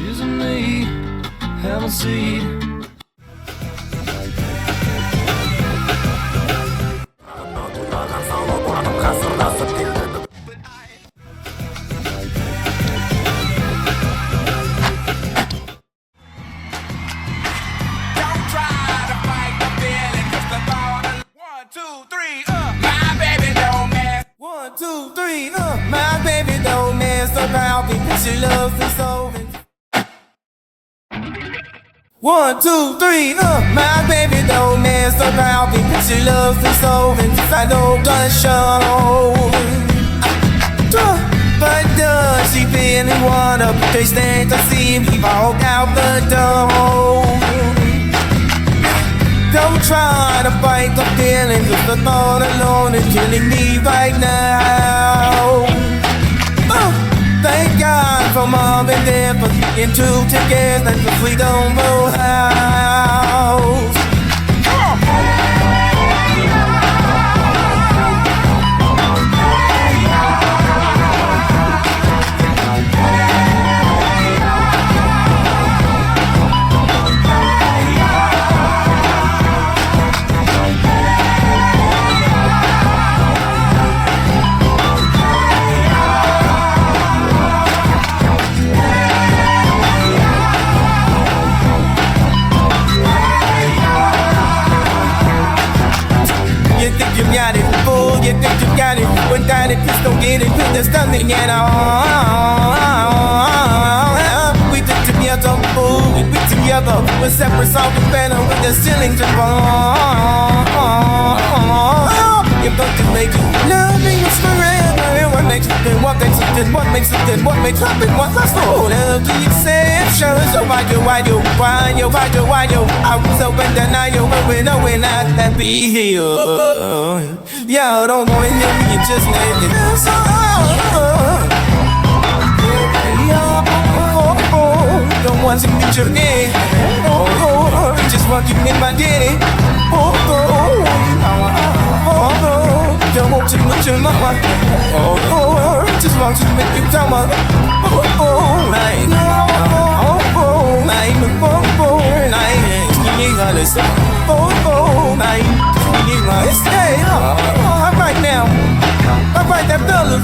Isn't me, have a seat. My baby don't mess around because she loves me so. 1, 2, 3, my baby don't mess around because she loves me so. And I know gunshot but does she really wanna because they to see me walk out the door? Don't try to fight the feelings, just the thought alone is killing me right now. Thank God for mom and dad for being two together, cause we don't know how. You think you got it, but that it just don't get it, cause there's nothing at all. We did together, we together, we're separate, something better, with the ceilings to fall. You're going to make it, loving us forever. And what makes it good, what makes it good, what makes it good, what makes happen, what lasts for love the exception. So why you, I was open that night, you were we're not happy here. Yeah, I don't want you, you just named it. Don't want to get your name. Just want you in my day. Don't want to look your mama. Just want to make you tell me. Right now, alright, that fella.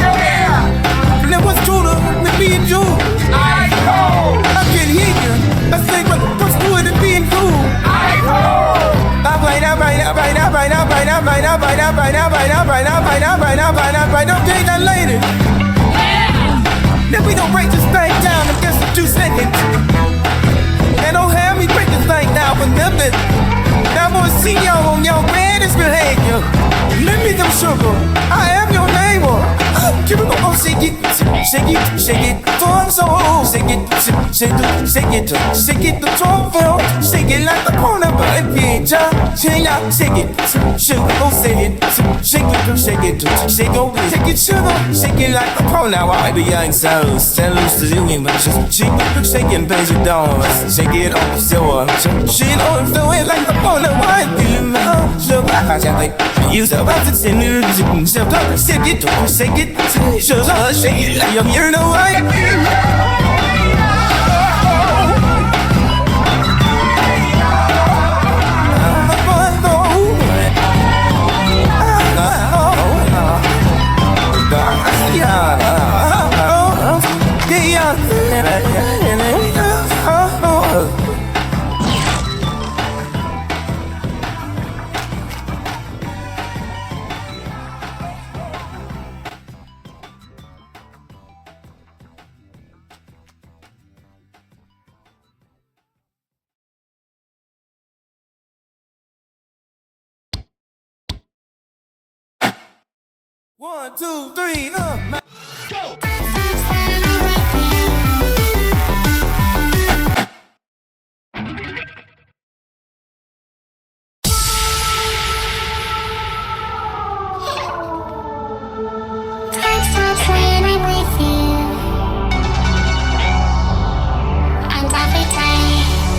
Yeah. And it was true to me and you. I know. I can hear you. I say, what's good at being cool? I know. Alright. Don't take that later. Then we don't break this thing down in just a 2 seconds. And don't have me break this thing down for nothing. Now I'm gonna see y'all on your baddest behavior. Let me some sugar, I am your neighbor. Keep it on, shake it, so shake it, the trombone, shake it like the corner button pizza. Shake it, sugar, go shake it, sugar, shake it like the corner. Now the young souls, stand loose to you, but just shake it, bend it down, shake it off, so she don't do it like the corner. Why do you know? Sugar, I can't like you so about to send it, shake it, sugar, shake it like you know what? One, two, three, go! And every day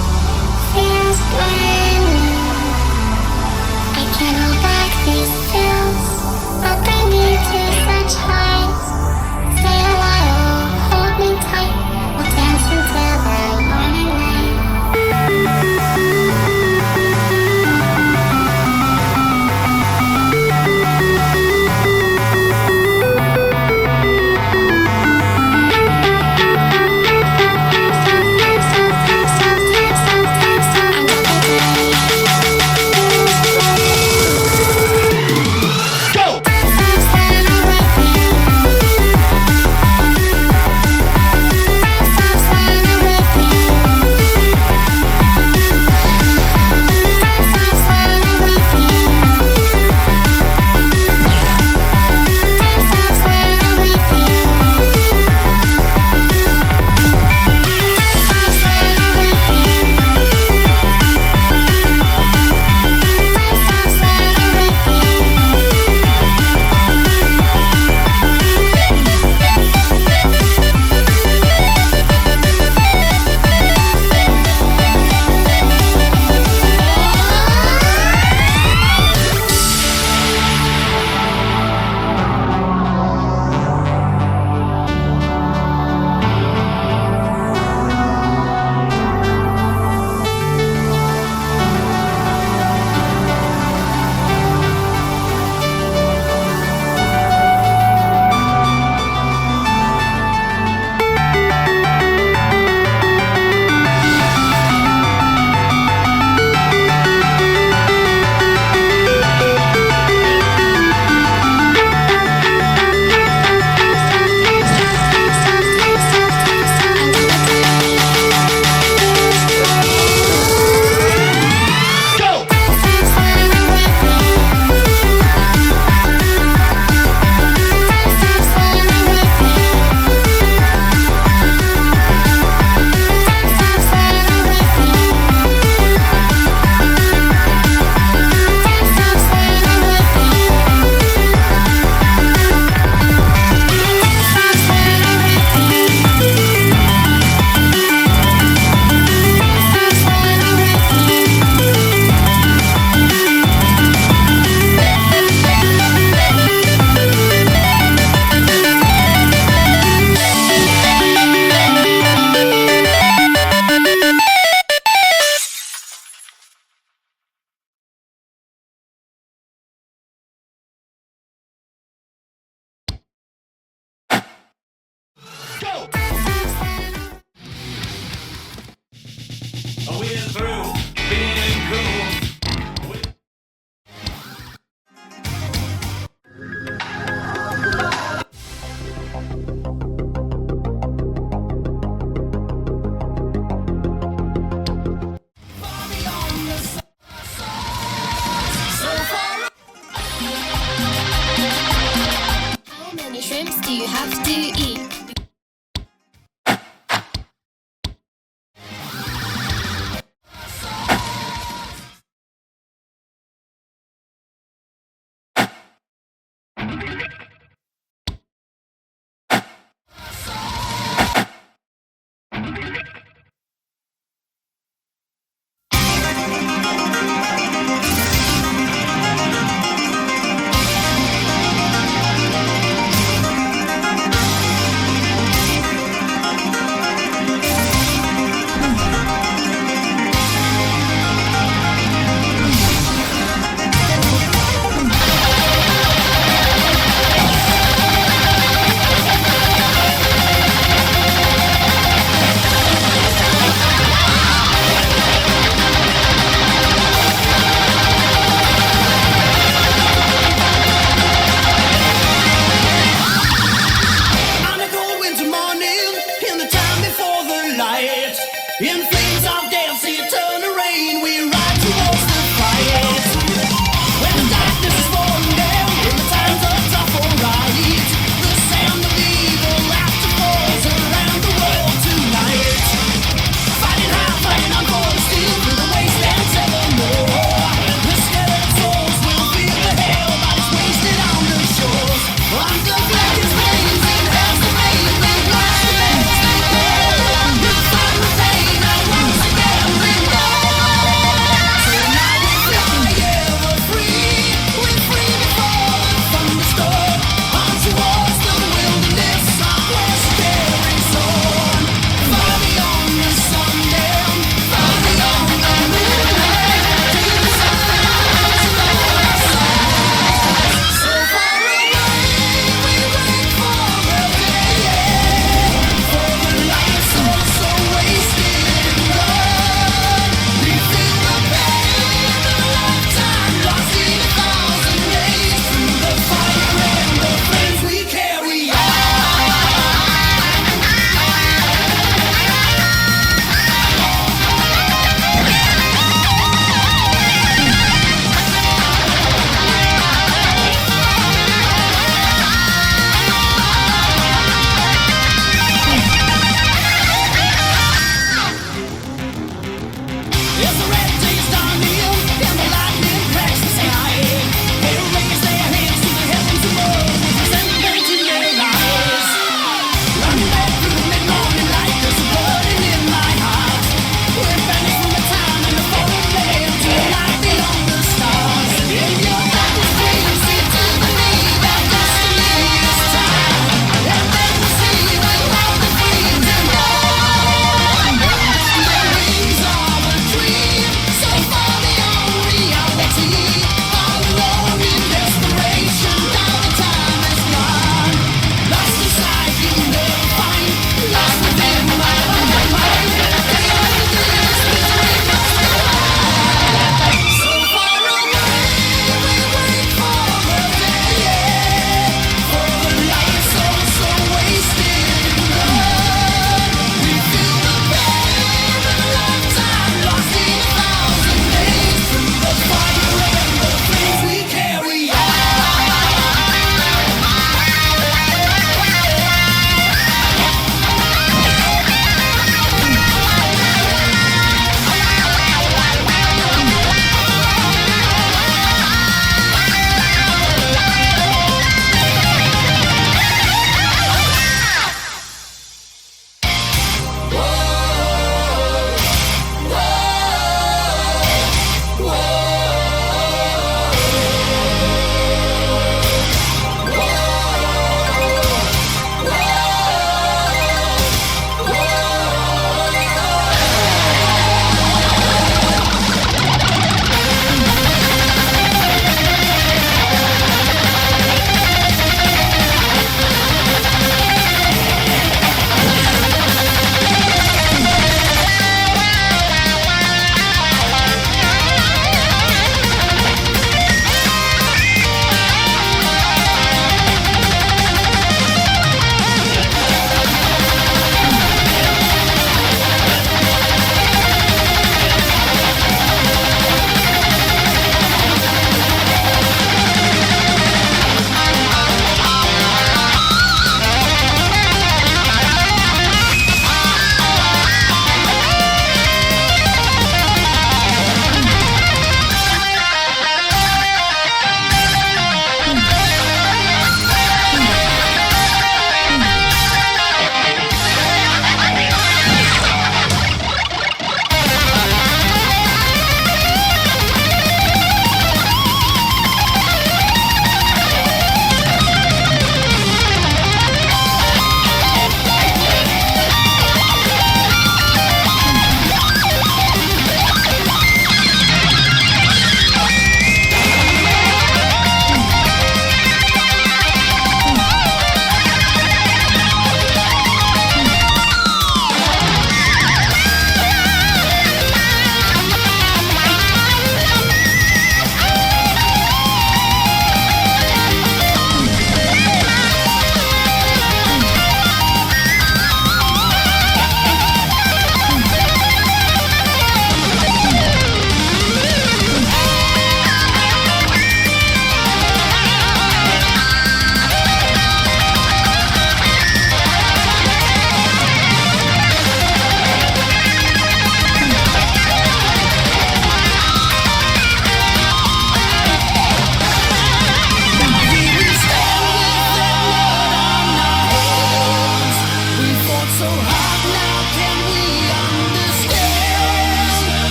So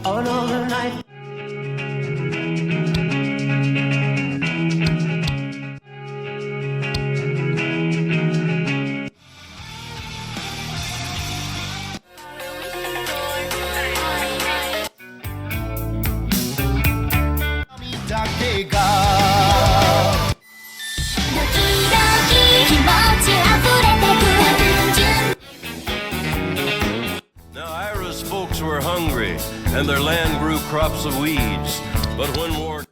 all over night. Now Ira's folks were hungry, and their land grew crops of weeds. But when war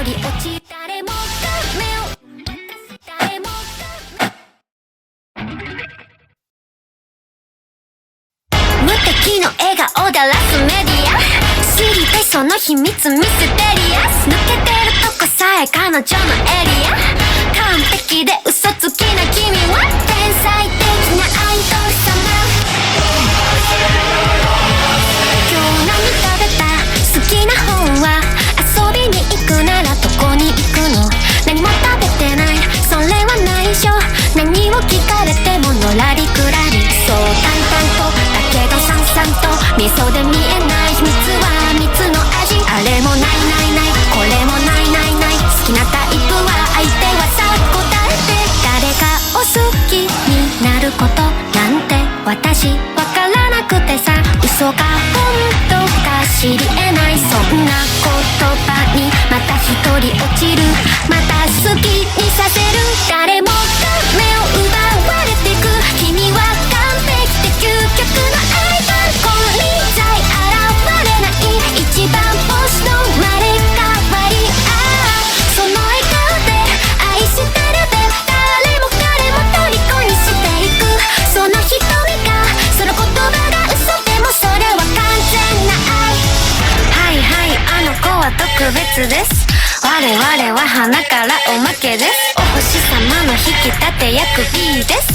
り落ち誰もが目を誰も無敵の笑顔だらすメディア知りたいその秘密ミステリアス抜けてるとこさえ彼女のエリア完璧で嘘つきな君は天才的なアイドル様今日何食べた好きな本は遊びに行くならどこに行くの何も食べてないそれは内緒何を聞かれてものらりくらりそう淡々とだけどさんさんと味噌で見えない秘密は蜜の味あれもないないないこれもないないない好きなタイプは相手はさ答えて誰かを好きになることなんて私わからなくてさ嘘か本当か知り得ないそんな言葉にまた一人落ちるまた好きにさせる誰もが目を奪われてく君は完璧で究極のアイドル金輪際現れない一番星の生まれ変わりその笑顔で愛してるで誰も彼も虜にしていくその瞳がその言葉が嘘でもそれは完全な愛はいはいあの子は特別です我々は花からおまけですお星様の引き立て役 B です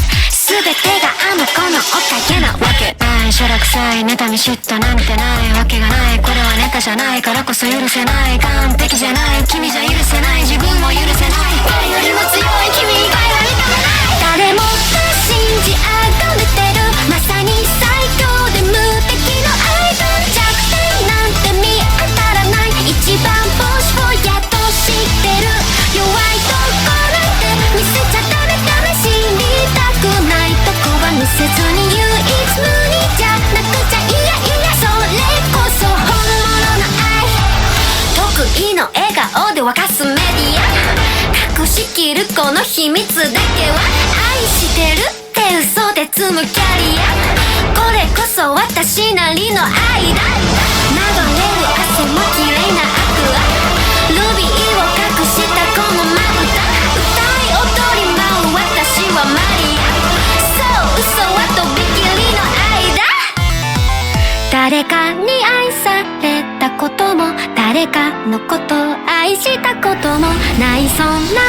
全てがあの子のおかげなわけないしょらくさい妬み嫉妬なんてないわけがないこれはネタじゃないからこそ許せない完璧じゃない君じゃ許せない自分も許せない誰よりも強い君以外は認めない誰もが信じ崇めてるまさに最強で無敵のアイドル弱点なんて見当たらない一番星をやっと知ってる弱いとこなんて見せちゃダメ試しにたくないとこは見せずに唯一無二じゃなくちゃいやいやそれこそ本物の愛得意の笑顔で沸かすメディア隠しきるこの秘密だけは愛してるって嘘で積むキャリアこれこそ私なりの愛だ流れる汗も綺麗なアクアルビーを隠したこのまぶた歌い踊り舞う私はマリアそう嘘はとびきりの愛だ誰かに愛されたことも誰かのことを愛したこともないそんな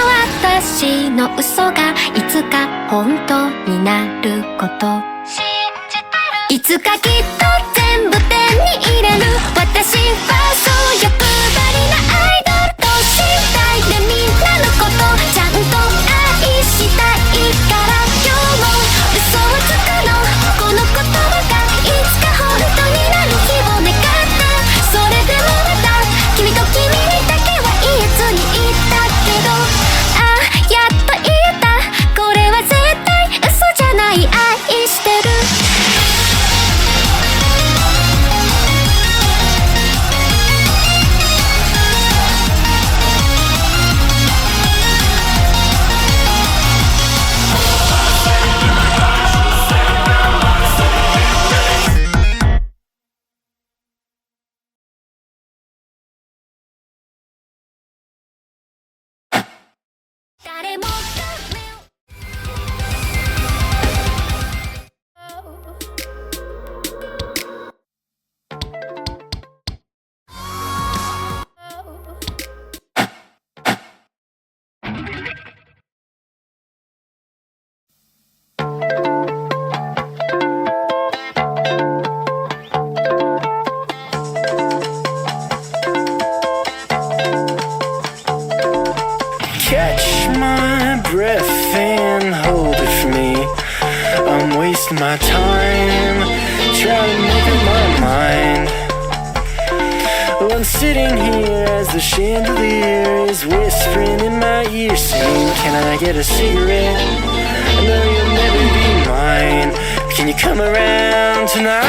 私の嘘がいつか本当になること信じてるいつかきっと全部手に入れる私はそう欲張りなアイドルと心配でみんなのことちゃんと愛したいから今日も嘘をつくのこの言葉がいつか本当になる日を願ってそれでもまた君と君にだけは言えずにいたけどやっと言えたこれは絶対嘘じゃない愛してる誰もが目をCatch my breath and hold it for me. I'm wasting my time trying to make up my mind. Well, I'm sitting here as the chandelier is whispering in my ear saying, can I get a cigarette? I know you'll never be mine. Can you come around tonight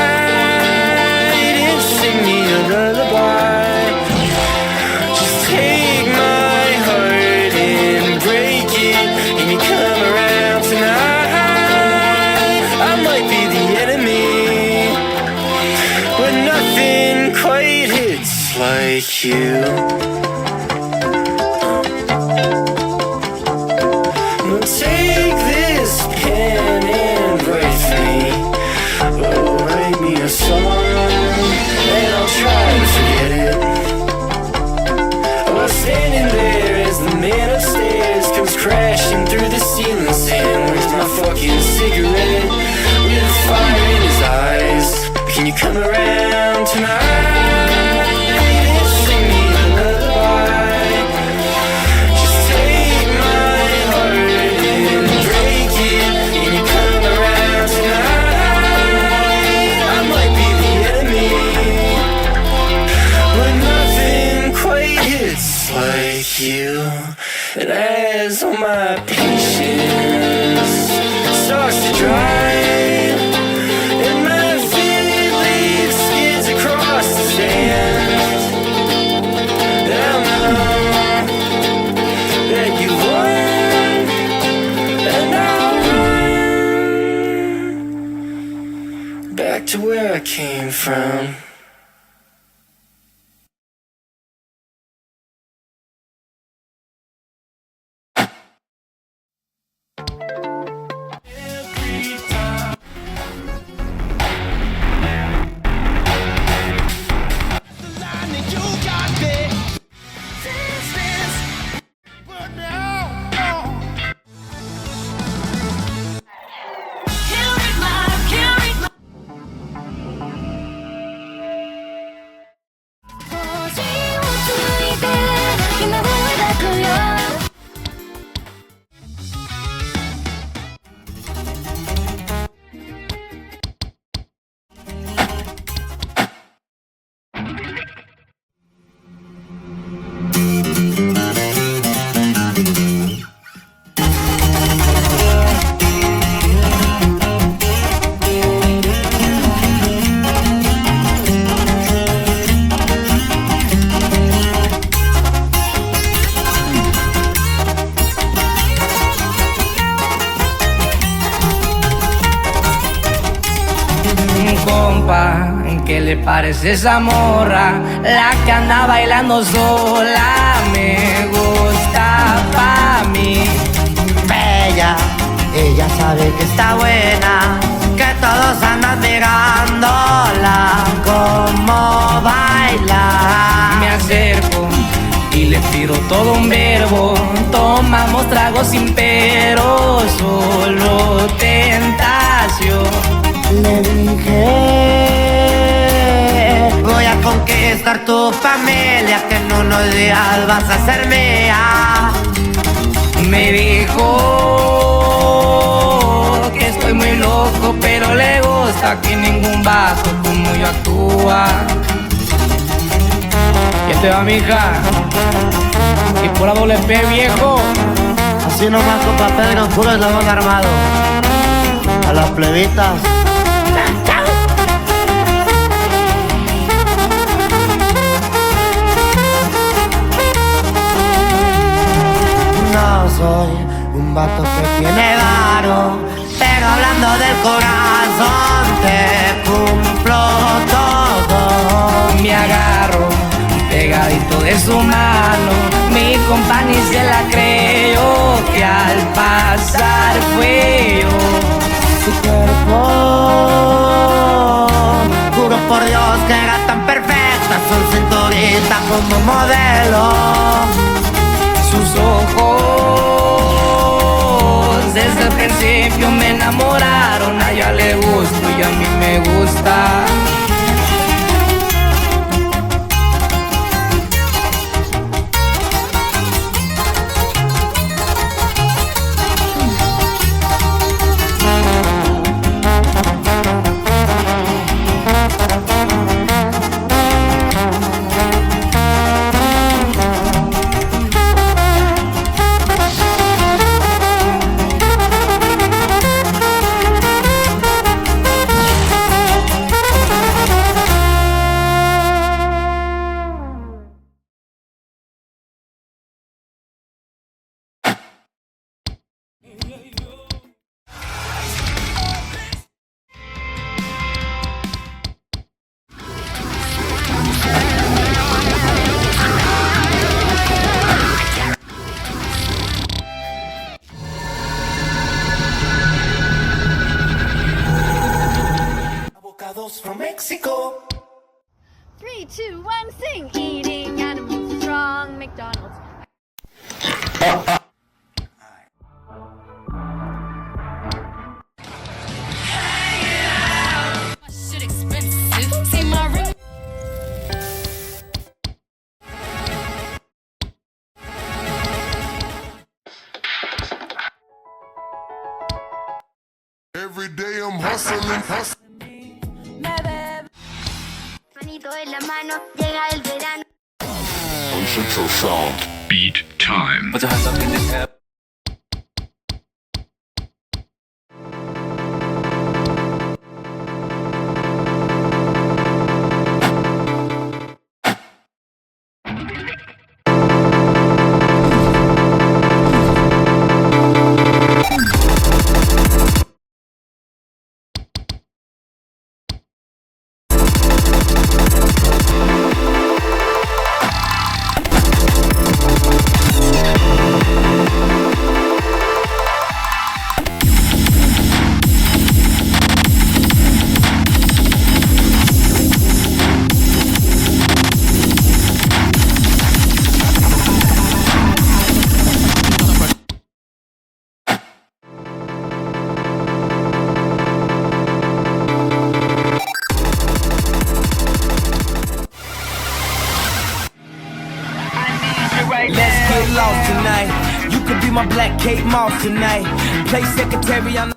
and sing me a lullaby? Just take my heart and break it. Can you come around tonight? I might be the enemy, but nothing quite hits like you. standing there as the man upstairs comes crashing through the ceiling, saying, "Where's my fucking cigarette?" With fire in his eyes, "Can you come around tonight and sing me a lullaby? Just take my heart and break it. Can you come around tonight? I might be the enemy, but nothing quite hits like you." And as all my patience starts to dry, and my feelings skids across the sand, I know that you won, and I'll run back to where I came from. ¿Qué le parece esa morra? La que anda bailando sola. Me gusta pa' mí. Bella, ella sabe que está buena, que todos andan mirándola como baila. Me acerco y le tiro todo un verbo. Tomamos tragos sin pero, solo tentación. Le dije, voy a conquistar tu familia, que en unos días vas a ser mía. Me dijo que estoy muy loco, pero le gusta que ningún vato como yo actúa. Y te va, mija, y por la doble P, viejo. Así nomás, compa Pedro, puro eslabón armado. A las plebitas. No soy un vato que tiene varo, pero hablando del corazón te cumplo todo. Me agarro pegadito de su mano, mi compa ni se la creyó, que al pasar fue yo. Su cuerpo, juro por Dios que era tan perfecta, su cinturita como modelo. Sus ojos desde el principio me enamoraron. A ella le gusto y a mí me gusta. From Mexico. 3, 2, 1, sing. Eating animals is wrong. McDonald's day I'm hustling, Manito en la mano, llega el verano. Central Sound. Beat time. Put your hands up in the air. Let's get lost tonight. You could be my black Kate Moss tonight. Play secretary on the